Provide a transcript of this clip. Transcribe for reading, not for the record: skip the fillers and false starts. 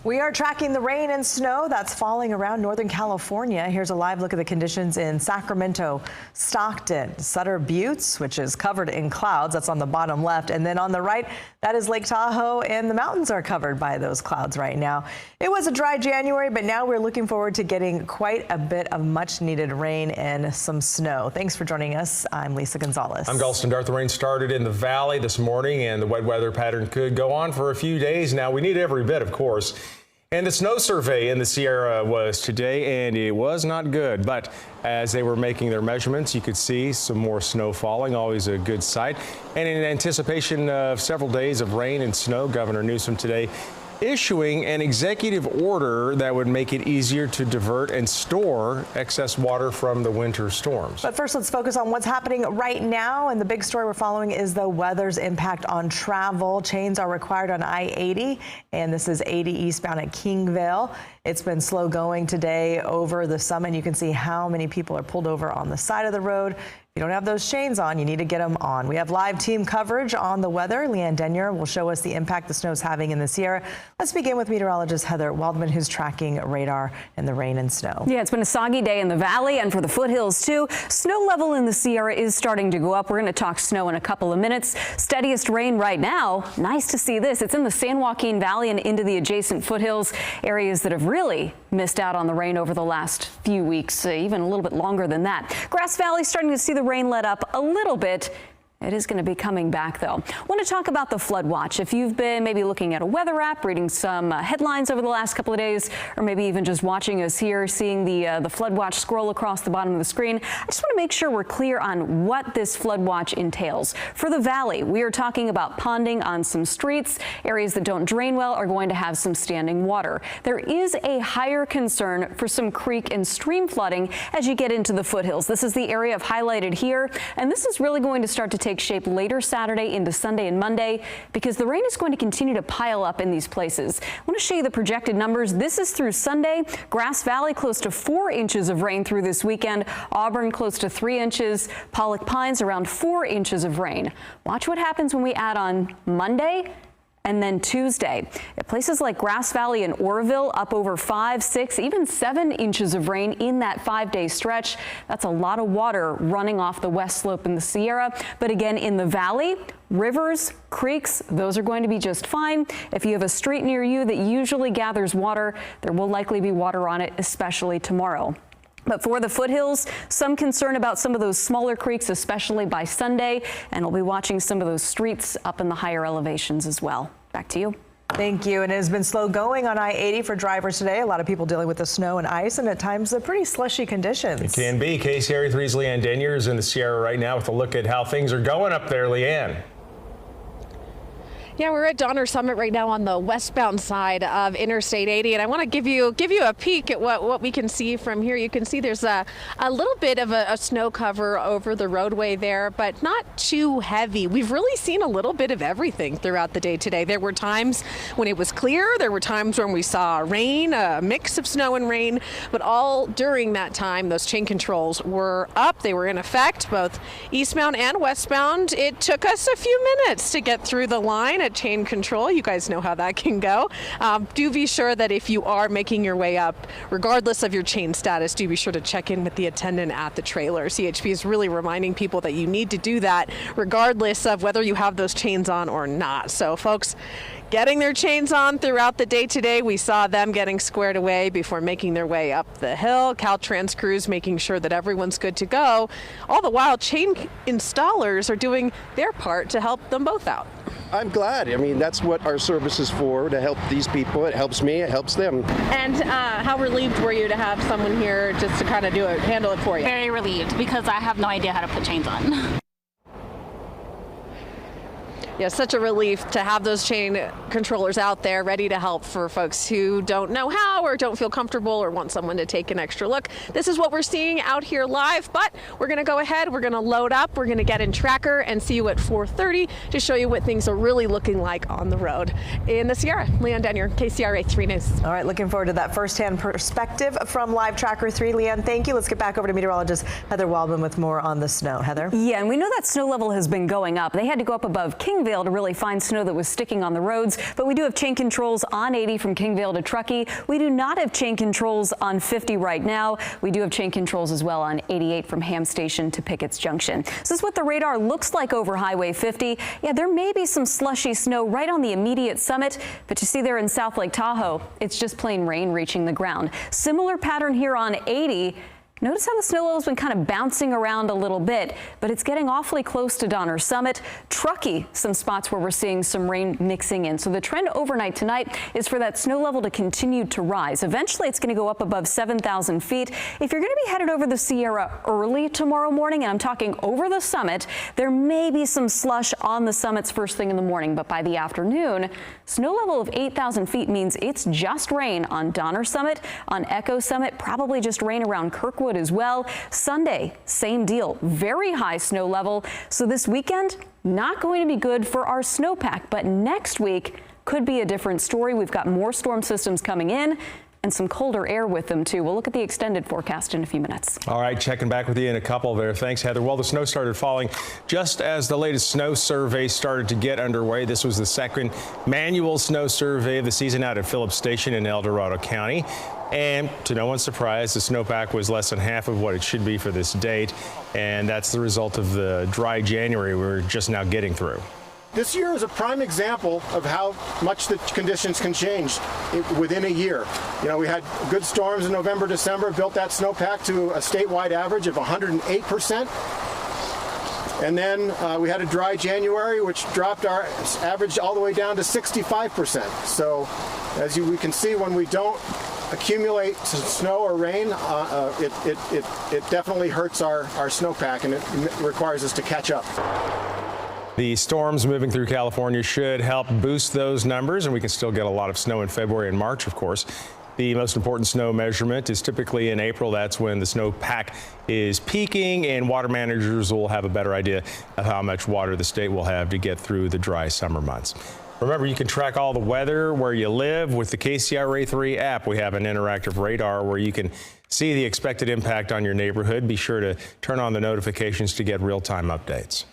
We are tracking the rain and snow that's falling around Northern California. Here's a live look at the conditions in Sacramento, Stockton, Sutter Buttes, which is covered in clouds. That's on the bottom left. And then on the right, that is Lake Tahoe, and the mountains are covered by those clouds right now. It was a dry January, but now we're looking forward to getting quite a bit of much needed rain and some snow. Thanks for joining us. I'm Lisa Gonzalez. I'm Galston Darth. The rain started in the valley this morning, and the wet weather pattern could go on for a few days. Now, we need every bit, of course. And the snow survey in the Sierra was today, and it was not good. But as they were making their measurements, you could see some more snow falling, always a good sight. And in anticipation of several days of rain and snow, Governor Newsom today issuing an executive order that would make it easier to divert and store excess water from the winter storms. But first, let's focus on what's happening right now. And the big story we're following is the weather's impact on travel. Chains are required on I-80, and this is 80 eastbound at Kingvale. It's been slow going today over the summit. You can see how many people are pulled over on the side of the road. If you don't have those chains on, you need to get them on. We have live team coverage on the weather. Leanne Denyer will show us the impact the snow is having in the Sierra. Let's begin with meteorologist Heather Waldman, who's tracking radar and the rain and snow. Yeah, it's been a soggy day in the valley and for the foothills, too. Snow level in the Sierra is starting to go up. We're going to talk snow in a couple of minutes. Steadiest rain right now. Nice to see this. It's in the San Joaquin Valley and into the adjacent foothills, areas that have really missed out on the rain over the last few weeks, even a little bit longer than that. Grass Valley starting to see the rain let up a little bit. It is going to be coming back, though. I want to talk about the flood watch. If you've been maybe looking at a weather app, reading some headlines over the last couple of days, or maybe even just watching us here, seeing the flood watch scroll across the bottom of the screen, I just want to make sure we're clear on what this flood watch entails. For the valley, we are talking about ponding on some streets. Areas that don't drain well are going to have some standing water. There is a higher concern for some creek and stream flooding as you get into the foothills. This is the area I've highlighted here, and this is really going to start to take shape later Saturday into Sunday and Monday because the rain is going to continue to pile up in these places. I want to show you the projected numbers. This is through Sunday. Grass Valley close to 4 inches of rain through this weekend. Auburn close to 3 inches. Pollock Pines around 4 inches of rain. Watch what happens when we add on Monday and then Tuesday. At places like Grass Valley and Oroville, up over 5, 6, even 7 inches of rain in that 5-day stretch. That's a lot of water running off the west slope in the Sierra. But again, in the valley, rivers, creeks, those are going to be just fine. If you have a street near you that usually gathers water, there will likely be water on it, especially tomorrow. But for the foothills, some concern about some of those smaller creeks, especially by Sunday, and we'll be watching some of those streets up in the higher elevations as well. Back to you. Thank you. And it has been slow going on I-80 for drivers today. A lot of people dealing with the snow and ice and at times the pretty slushy conditions. It can be. KCRA3's Leanne Denyer is in the Sierra right now with a look at how things are going up there. Leanne. Yeah, we're at Donner Summit right now on the westbound side of Interstate 80, and I want to give you a peek at what we can see from here. You can see there's a little bit of a snow cover over the roadway there, but not too heavy. We've really seen a little bit of everything throughout the day today. There were times when it was clear, there were times when we saw rain, a mix of snow and rain, but all during that time, those chain controls were up. They were in effect, both eastbound and westbound. It took us a few minutes to get through the line at chain control. You guys know how that can go. Do be sure that if you are making your way up, regardless of your chain status, do be sure to check in with the attendant at the trailer. CHP is really reminding people that you need to do that regardless of whether you have those chains on or not. So folks, getting their chains on throughout the day today. We saw them getting squared away before making their way up the hill. Caltrans crews making sure that everyone's good to go. All the while, chain installers are doing their part to help them both out. I'm glad. I mean, that's what our service is for, to help these people. It helps me, it helps them. And how relieved were you to have someone here just to kind of handle it for you? Very relieved because I have no idea how to put chains on. Yeah, such a relief to have those chain controllers out there ready to help for folks who don't know how or don't feel comfortable or want someone to take an extra look. This is what we're seeing out here live, but we're going to go ahead, we're going to load up, we're going to get in Tracker and see you at 4:30 to show you what things are really looking like on the road in the Sierra. Leanne Denyer, KCRA 3 News. All right, looking forward to that firsthand perspective from Live Tracker 3. Leanne, thank you. Let's get back over to meteorologist Heather Waldman with more on the snow. Heather? Yeah, and we know that snow level has been going up. They had to go up above Kingvale to really find snow that was sticking on the roads. but we do have chain controls on 80 from Kingvale to Truckee. We do not have chain controls on 50 right now. We do have chain controls as well on 88 from Ham Station to Pickett's Junction. This is what the radar looks like over Highway 50. Yeah, there may be some slushy snow right on the immediate summit, but you see there in South Lake Tahoe, it's just plain rain reaching the ground. Similar pattern here on 80. Notice how the snow level's been kind of bouncing around a little bit, but it's getting awfully close to Donner Summit. Truckee, some spots where we're seeing some rain mixing in. So the trend overnight tonight is for that snow level to continue to rise. Eventually, it's going to go up above 7,000 feet. If you're going to be headed over the Sierra early tomorrow morning, and I'm talking over the summit, there may be some slush on the summits first thing in the morning, but by the afternoon, snow level of 8,000 feet means it's just rain on Donner Summit, on Echo Summit, probably just rain around Kirkwood as well. Sunday, same deal, very high snow level. So this weekend, not going to be good for our snowpack, but next week could be a different story. We've got more storm systems coming in and some colder air with them too. We'll look at the extended forecast in a few minutes. All right, checking back with you in a couple there. Thanks, Heather. Well, the snow started falling just as the latest snow survey started to get underway. This was the second manual snow survey of the season out at Phillips Station in El Dorado County. And to no one's surprise, the snowpack was less than half of what it should be for this date. And that's the result of the dry January we're just now getting through. This year is a prime example of how much the conditions can change within a year. You know, we had good storms in November, December, built that snowpack to a statewide average of 108%. And then we had a dry January, which dropped our average all the way down to 65%. So as we can see, when we don't accumulate snow or rain, it definitely hurts our snowpack, and it requires us to catch up. The storms moving through California should help boost those numbers, and we can still get a lot of snow in February and March, of course. The most important snow measurement is typically in April. That's when the snowpack is peaking, and water managers will have a better idea of how much water the state will have to get through the dry summer months. Remember, you can track all the weather where you live with the KCRA 3 app. We have an interactive radar where you can see the expected impact on your neighborhood. Be sure to turn on the notifications to get real-time updates.